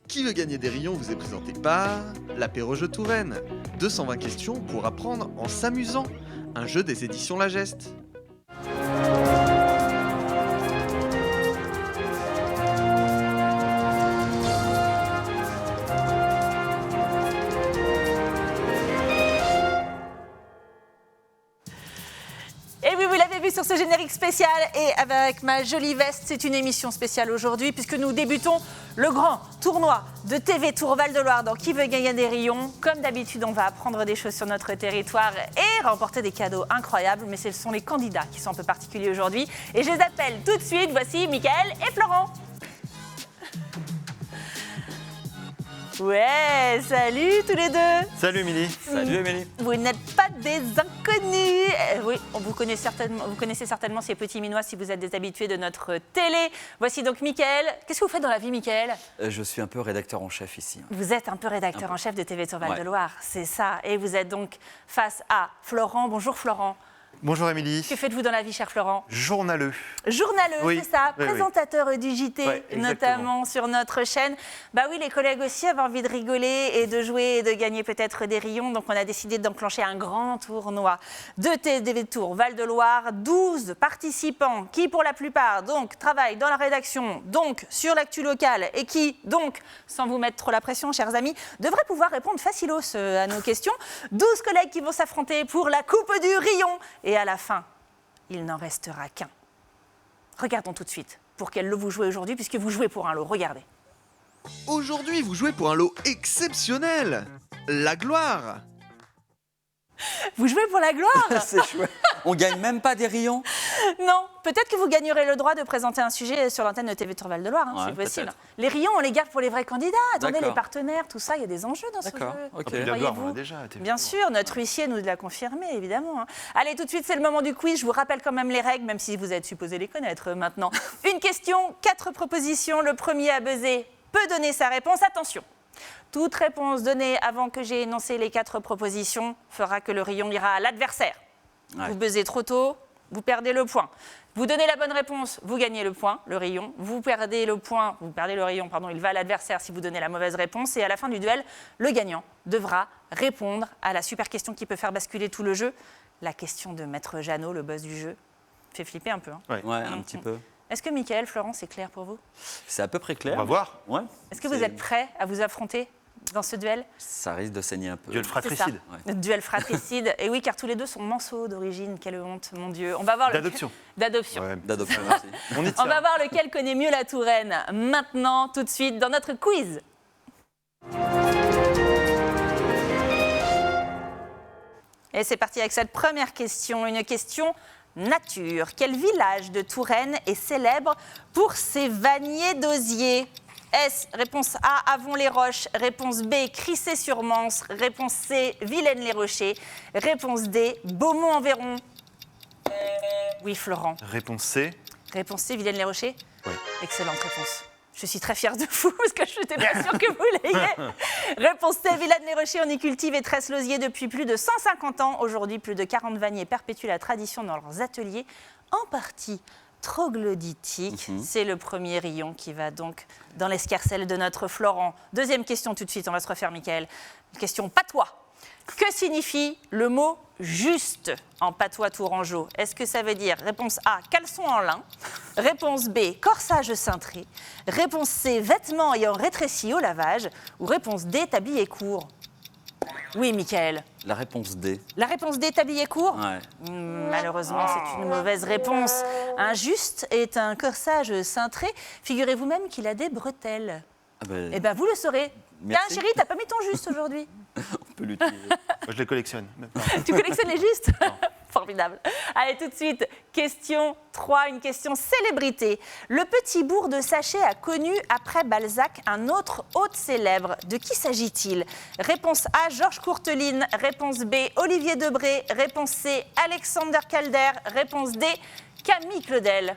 Qui veut gagner des rayons vous est présenté par l'apéro-jeu Touraine. 220 questions pour apprendre en s'amusant. Un jeu des éditions La Geste. Et oui, vous l'avez vu sur ce générique spécial et avec ma jolie veste, c'est une émission spéciale aujourd'hui puisque nous débutons le grand tournoi de TV Tour Val-de-Loire dans Qui veut gagner des rayons. Comme d'habitude, on va apprendre des choses sur notre territoire et remporter des cadeaux incroyables, mais ce sont les candidats qui sont un peu particuliers aujourd'hui. Et je les appelle tout de suite, voici Mickaël et Florent. Ouais, salut tous les deux. Salut Émilie. Salut Émilie. Vous n'êtes pas des inconnus. Oui, vous connaissez certainement ces petits minois si vous êtes des habitués de notre télé. Voici donc Mickaël. Qu'est-ce que vous faites dans la vie, Mickaël ? Je suis un peu rédacteur en chef ici. Vous êtes un peu rédacteur en chef de TV Tour Val-de-Loire, c'est ça. Et vous êtes donc face à Florent. Bonjour Florent. Bonjour Émilie. Que faites-vous dans la vie, cher Florent ? Journaleux. Journaleux, Oui, c'est ça, oui, présentateur du JT, Ouais, exactement. notamment sur notre chaîne. Bah oui, les collègues aussi avaient envie de rigoler et de jouer et de gagner peut-être des rayons. Donc on a décidé d'enclencher un grand tournoi de TV Tour Val-de-Loire. 12 participants qui, pour la plupart, donc travaillent dans la rédaction, donc sur l'actu locale et qui, donc, sans vous mettre trop la pression, chers amis, devraient pouvoir répondre facilos à nos questions. 12 collègues qui vont s'affronter pour la coupe du rayon. Et à la fin, il n'en restera qu'un. Regardons tout de suite pour quel lot vous jouez aujourd'hui, puisque vous jouez pour un lot. Regardez. Aujourd'hui, vous jouez pour un lot exceptionnel. La gloire. Vous jouez pour la gloire ? C'est chouette. On gagne même pas des rayons. Non, peut-être que vous gagnerez le droit de présenter un sujet sur l'antenne de TV Tour Val-de-Loire, Ouais, c'est possible. peut-être. Les rayons, on les garde pour les vrais candidats. Attendez, D'accord. les partenaires, tout ça, il y a des enjeux dans ce jeu. D'accord, ok. Et la gloire, on Voyez-vous. l'a déjà. Bien sûr, notre huissier nous l'a confirmé, évidemment. Allez, tout de suite, c'est le moment du quiz. Je vous rappelle quand même les règles, même si vous êtes supposé les connaître maintenant. Une question, 4 propositions. Le premier à buzzer peut donner sa réponse. Attention, toute réponse donnée avant que j'ai énoncé les 4 propositions fera que le rayon ira à l'adversaire. Ouais. Vous buzzez trop tôt, vous perdez le point. Vous donnez la bonne réponse, vous gagnez le point, le rayon. Vous perdez le point, vous perdez le rayon, pardon, il va à l'adversaire si vous donnez la mauvaise réponse. Et à la fin du duel, le gagnant devra répondre à la super question qui peut faire basculer tout le jeu. La question de Maître Jeannot, le boss du jeu. Fait flipper un peu. Hein. Ouais. Ouais, un petit peu. Est-ce que Mickaël, Florent, c'est clair pour vous ? C'est à peu près clair. On va voir. Ouais. Est-ce que vous êtes prêts à vous affronter dans ce duel ? Ça risque de saigner un peu. Duel C'est fratricide. ça. Notre duel fratricide. Et oui, car tous les deux sont manceaux d'origine. Quelle honte, mon Dieu. On va voir D'adoption. D'adoption. Ouais, D'adoption, merci. on y On tient. va voir lequel connaît mieux la Touraine. Maintenant, tout de suite, dans notre quiz. Et c'est parti avec cette première question. Une question nature. Quel village de Touraine est célèbre pour ses vanniers d'osier ? S, réponse A, Avon-les-Roches. Réponse B, Crissé-sur-Mance. Réponse C, Vilaine-les-Rochers. Réponse D, Beaumont-en-Véron. Oui, Florent. Réponse C. Réponse C, Vilaine-les-Rochers. Oui. Excellente réponse. Je suis très fière de vous parce que je n'étais pas sûre que vous l'ayez. Réponse C, Vilaine-les-Rochers, on y cultive et tresse l'osier depuis plus de 150 ans. Aujourd'hui, plus de 40 vanniers perpétuent la tradition dans leurs ateliers, en partie troglodytique. C'est le premier rayon qui va donc dans l'escarcelle de notre Florent. Deuxième question tout de suite, on va se refaire, Mickaël. Une question patois. Que signifie le mot « juste » en patois tourangeau ? Est-ce que ça veut dire réponse A, caleçon en lin, réponse B, corsage cintré, réponse C, vêtements ayant rétréci au lavage, ou réponse D, tablier court ? Oui, Mickaël. La réponse D. La réponse D, tablier court ? Ouais. Malheureusement, c'est une mauvaise réponse. Un juste est un corsage cintré. Figurez-vous même qu'il a des bretelles. Ah ben, Eh bien, vous le saurez. Tiens, Merci. chérie, t'as pas mis ton juste aujourd'hui. on peut l'utiliser. Moi, je les collectionne. Même pas. Tu collectionnes les justes ? Formidable. Allez, tout de suite, question 3, une question célébrité. Le petit bourg de Sachet a connu, après Balzac, un autre hôte célèbre. De qui s'agit-il ? Réponse A, Georges Courteline. Réponse B, Olivier Debré. Réponse C, Alexander Calder. Réponse D, Camille Claudel.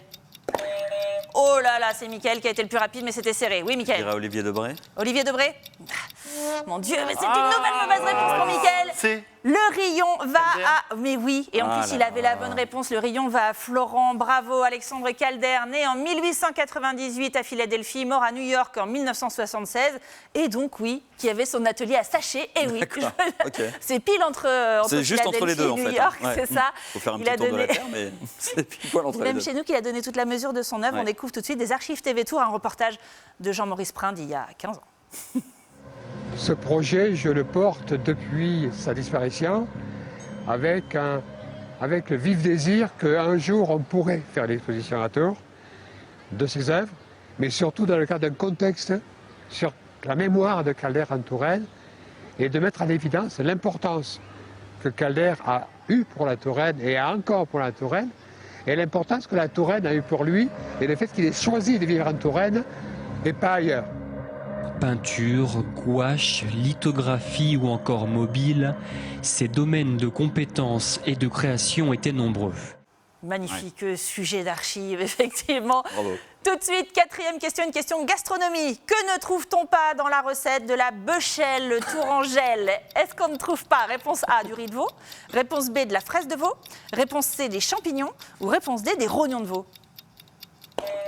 Oh là là, c'est Mickaël qui a été le plus rapide, mais c'était serré. Oui, Je Mickaël. dirais Olivier Debré. Olivier Debré ? Mon Dieu, mais c'est une nouvelle mauvaise réponse pour Mickaël. C'est Le rayon va Calder. à... Mais oui, et en Ah plus, là il avait là. la bonne réponse. Le rayon va à Florent. Bravo, Alexandre Calder, né en 1898 à Philadelphie, mort à New York en 1976. Et donc, oui, qui avait son atelier à Saché. Et oui, D'accord, ok. c'est pile entre C'est juste entre les deux, en Philadelphie et fait. New York, Ouais. c'est ça. Faut faire un Il petit a tour de la donné- Terre, mais c'est pile poil entre les Même deux. chez nous, qu'il a donné toute la mesure de son œuvre. Ouais. On découvre tout de suite des archives TV Tour, un reportage de Jean-Maurice Prin d'il y a 15 ans. Ce projet, je le porte depuis sa disparition avec le vif désir qu'un jour on pourrait faire l'exposition à Tours de ses œuvres, mais surtout dans le cadre d'un contexte sur la mémoire de Calder en Touraine et de mettre en évidence l'importance que Calder a eue pour la Touraine et a encore pour la Touraine et l'importance que la Touraine a eue pour lui et le fait qu'il ait choisi de vivre en Touraine et pas ailleurs. Peinture, gouache, lithographie ou encore mobile, ses domaines de compétences et de création étaient nombreux. Magnifique sujet d'archives, effectivement. Bravo. Tout de suite, quatrième question, une question gastronomie. Que ne trouve-t-on pas dans la recette de la beuchelle tourangelle? Est-ce qu'on ne trouve pas? Réponse A, du riz de veau. Réponse B, de la fraise de veau. Réponse C, des champignons. Ou réponse D, des rognons de veau?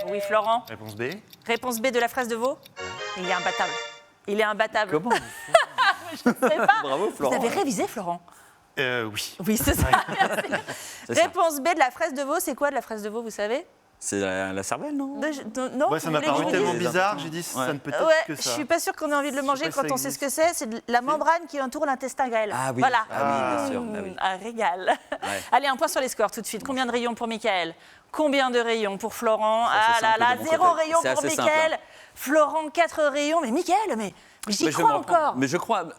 Oui, Florent. réponse B. Réponse B, de la fraise de veau. Il est imbattable. Il est imbattable. Comment Je ne sais pas. Bravo, Vous Florent. avez révisé, Florent? Oui. Oui, c'est ça. C'est ça. Réponse B, de la fraise de veau. C'est quoi de la fraise de veau, vous savez? C'est la cervelle, non? Non, Ouais, ça vous m'a voulez que paru je vous tellement dise bizarre, j'ai dit ça ne peut être Ouais, que je ça. suis pas sûre qu'on ait envie de le manger pas si quand ça on sait ce que existe. c'est. C'est la membrane qui entoure l'intestin grêle. Ah oui. Voilà. Ah oui, bien sûr. Ah oui. Un régal. Ouais. Allez, un point sur les scores tout de suite. Combien de rayons pour Mickaël? Combien de rayons pour Florent? C'est Ah assez là simple là, de mon 0 côté. rayons C'est pour assez simple, Mickaël. Florent, 4 rayons. Mais Mickaël, mais j'y Mais je crois me reprends. encore. Mais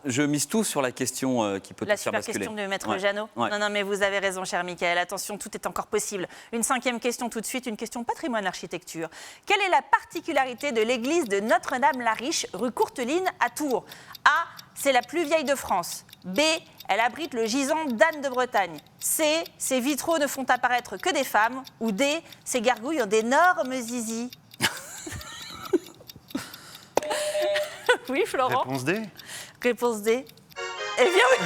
je mise tout sur la question qui peut La te faire super basculer. question de Maître Ouais. Jeannot. Ouais. Non, mais vous avez raison, cher Mickaël. Attention, tout est encore possible. Une cinquième question tout de suite, une question patrimoine architecture. Quelle est la particularité de l'église de Notre-Dame-la-Riche, rue Courteline, à Tours? A, c'est la plus vieille de France. B, elle abrite le gisant d'Anne de Bretagne. C, ses vitraux ne font apparaître que des femmes. Ou D, ses gargouilles ont d'énormes zizi. Oui, Florent. Réponse D. Réponse D. Eh bien oui,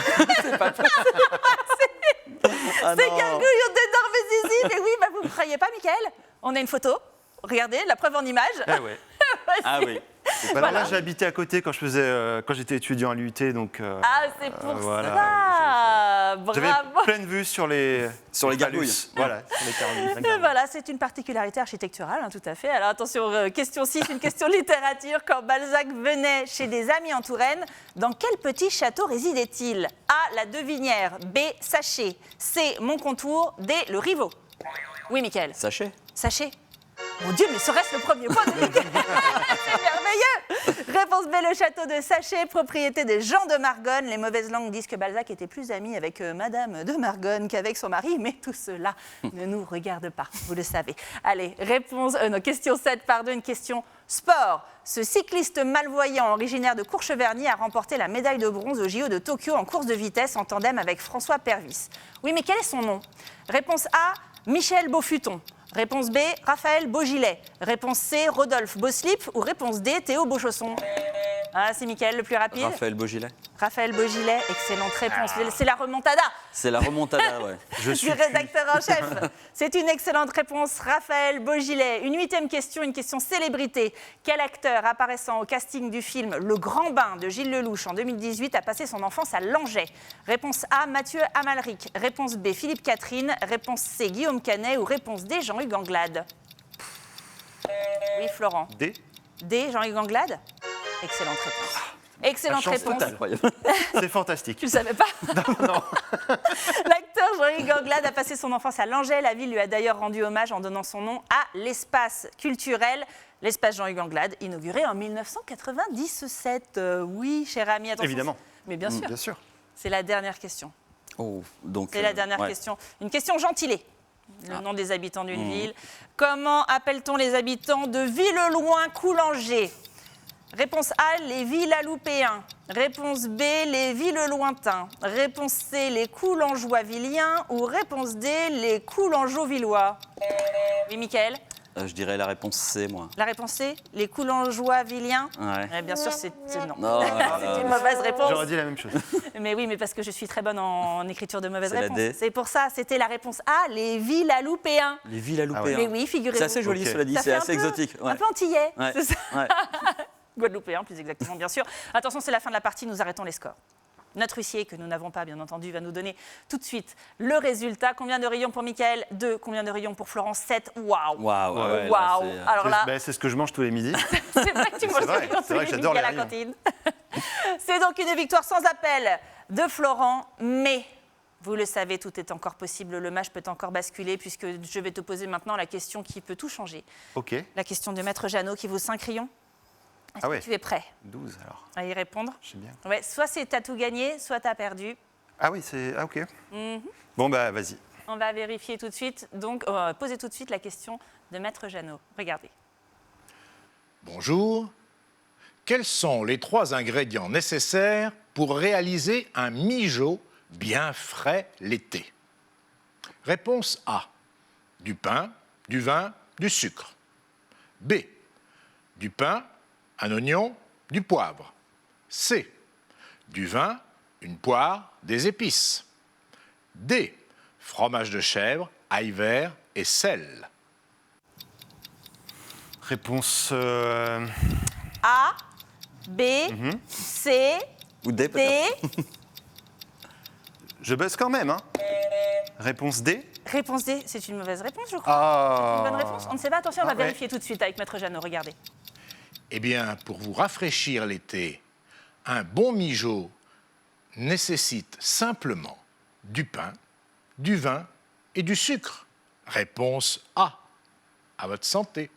Ah ces non. gargouilles ont d'énormes zizi. Mais oui, vous ne croyez pas, Mickaël? On a une photo. Regardez, la preuve en image. Ah ouais. Ah oui. Alors là, j'ai habité à côté quand j'étais étudiant à l'UT, donc. Ah, c'est pour voilà. ça. J'avais Bravo. pleine vue sur les gargouilles. phallus. Voilà, sur les carolines. Et voilà, c'est une particularité architecturale, tout à fait. Alors attention, question 6, une question de littérature. Quand Balzac venait chez des amis en Touraine, dans quel petit château résidait-il? A, la Devinière. B, Saché. C, Montcontour. D, le Rivaux. Oui, Mickaël. Sachez. Saché. Mon Dieu, mais serait-ce le premier point de Mickaël? C'est merveilleux. Réponse B, le château de Saché, propriété de Jean de Margonne. Les mauvaises langues disent que Balzac était plus ami avec Madame de Margonne qu'avec son mari, mais tout cela ne nous regarde pas, vous le savez. Allez, question 7, une question sport. Ce cycliste malvoyant originaire de Courcheverny a remporté la médaille de bronze au JO de Tokyo en course de vitesse en tandem avec François Pervis. Oui, mais quel est son nom? Réponse A, Michel Beaufuton. Réponse B, Raphaël Beaugilet. Réponse C, Rodolphe Beauslip. Ou réponse D, Théo Beauchausson. Ah, c'est Mickaël le plus rapide. Raphaël Beaugilet. Raphaël Beaugilet, excellente réponse. C'est la remontada C'est la remontada, ouais. Je suis du rédacteur en chef. C'est une excellente réponse, Raphaël Beaugilet. Une huitième question, une question célébrité. Quel acteur apparaissant au casting du film Le Grand Bain de Gilles Lelouch en 2018 a passé son enfance à Langeais? Réponse A, Mathieu Amalric. Réponse B, Philippe Catherine. Réponse C, Guillaume Canet. Ou réponse D, Jean-Hugues Anglade. Oui, Florent. D. D, Jean-Hugues Anglade. Excellente réponse. Excellente chance réponse. totale. Incroyable. C'est fantastique. Tu ne savais pas? Non. L'acteur Jean-Hugues Anglade a passé son enfance à Langeais. La ville lui a d'ailleurs rendu hommage en donnant son nom à l'espace culturel. L'espace Jean-Hugues Anglade, inauguré en 1997. Oui, cher ami, attention. Évidemment. Mais bien sûr, Bien sûr. c'est la dernière question. Oh, donc. C'est la dernière ouais. question. Une question gentilée. Le nom des habitants d'une ville. Comment appelle-t-on les habitants de Villeloin-Coulanger? Réponse A, les Villaloupéens. Réponse B, les Villelointains. Réponse C, les Coulangeois-Villiens. Ou réponse D, les Coulangeaux-Villois. Oui, Mickaël? Je dirais la réponse C, moi. La réponse C, les Coulangeois Villiens. Ouais. Bien sûr, c'est non. Non, C'est une mauvaise réponse. J'aurais dit la même chose. Mais oui, mais parce que je suis très bonne en écriture de mauvaises C'est la réponses. D. C'est pour ça, c'était la réponse A, les Villaloupéens. Les villes à louper. ouais. Mais oui, figurez-vous. C'est assez joli, Ok. cela dit, Ça c'est fait assez exotique. Ouais. Un peu antillais, Ouais. c'est ça. Ouais. Guadeloupéen, plus exactement, bien sûr. Attention, c'est la fin de la partie, nous arrêtons les scores. Notre huissier, que nous n'avons pas, bien entendu, va nous donner tout de suite le résultat. Combien de rayons pour Mickaël? 2. Combien de rayons pour Florence? 7. Waouh! Waouh. ouais, là, Waouh! c'est- Alors là, C'est ce que je mange tous les midis. c'est vrai que tu manges vrai, des rayons c'est vrai tous que les j'adore midis à les la cantine. C'est donc une victoire sans appel de Florent, mais vous le savez, tout est encore possible. Le match peut encore basculer puisque je vais te poser maintenant la question qui peut tout changer. Ok, La question de Maître Jeannot qui vaut 5 rayons. Est-ce Ah ouais. que tu es prêt 12 alors. à y répondre? Je sais bien. Ouais, soit c'est t'as tout gagné, soit t'as perdu. Ah oui, c'est. Ah ok. Mhm. Bon, bah vas-y. On va vérifier tout de suite. Donc, poser tout de suite la question de Maître Jeannot. Regardez. Bonjour. Quels sont les 3 ingrédients nécessaires pour réaliser un mijo bien frais l'été? Réponse A. Du pain, du vin, du sucre. B. Du pain, un oignon, du poivre. C. Du vin, une poire, des épices. D. Fromage de chèvre, ail vert et sel. Réponse. A, B, C, Ou D, D. peut-être. Je buzz quand même, hein. Réponse D. Réponse D, c'est une mauvaise réponse, je crois. Ah. Une bonne réponse. On ne sait pas. Attention, on va Ah ouais. vérifier tout de suite avec Maître Jeannot. Regardez. Eh bien, pour vous rafraîchir l'été, un bon mijo nécessite simplement du pain, du vin et du sucre. Réponse A. À votre santé.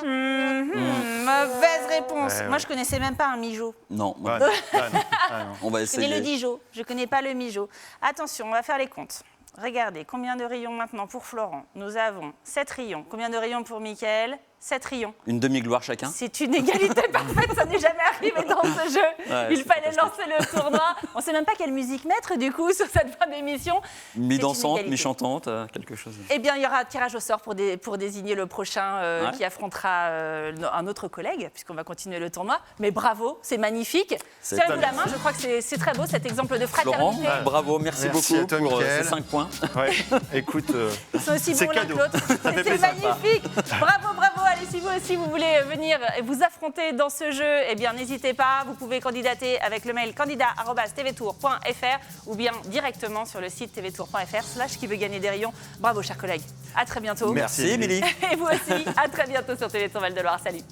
Mauvaise réponse. Ouais, ouais. Moi, je connaissais même pas un mijo. Non, Ouais, non. Ah, non. Ah, non. on va Je connais le essayer. dijo. Je connais pas le mijo. Attention, on va faire les comptes. Regardez, combien de rayons maintenant pour Florent? Nous avons 7 rayons. Combien de rayons pour Mickaël? 7 rayons. Une demi-gloire chacun. C'est une égalité parfaite, ça n'est jamais arrivé dans ce jeu. Ouais, Il c'est fallait fantastique. lancer le tournoi. On ne sait même pas quelle musique mettre du coup sur cette fin d'émission. Mi-dansante, égalité. mi-chantante, quelque chose. Eh bien, il y aura un tirage au sort pour désigner le prochain Ouais. qui affrontera un autre collègue, puisqu'on va continuer le tournoi. Mais bravo, c'est magnifique. C'est Serrez-vous la top. main, je crois que c'est très beau cet exemple de Florent, fraternité. bravo, merci Merci beaucoup à toi, pour Mickaël. ces 5 points. Ouais, écoute. Ils sont aussi C'est bons l'un que cadeau. l'autre. fait C'est plaisir. magnifique. Bravo, bravo. Allez, si vous aussi vous voulez venir et vous affronter dans ce jeu, eh bien n'hésitez pas. Vous pouvez candidater avec le mail candidat@tvtour.fr ou bien directement sur le site tvtour.fr/qui veut gagner des rayons. Bravo, chers collègues. À très bientôt. Merci, Émilie. Et vous aussi, à très bientôt sur Télétour Val-de-Loire. Salut.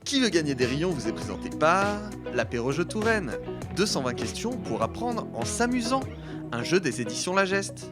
Qui veut gagner des rayons vous est présenté par l'Apéro-Jeu Touraine. 220 questions pour apprendre en s'amusant. Un jeu des éditions La Geste.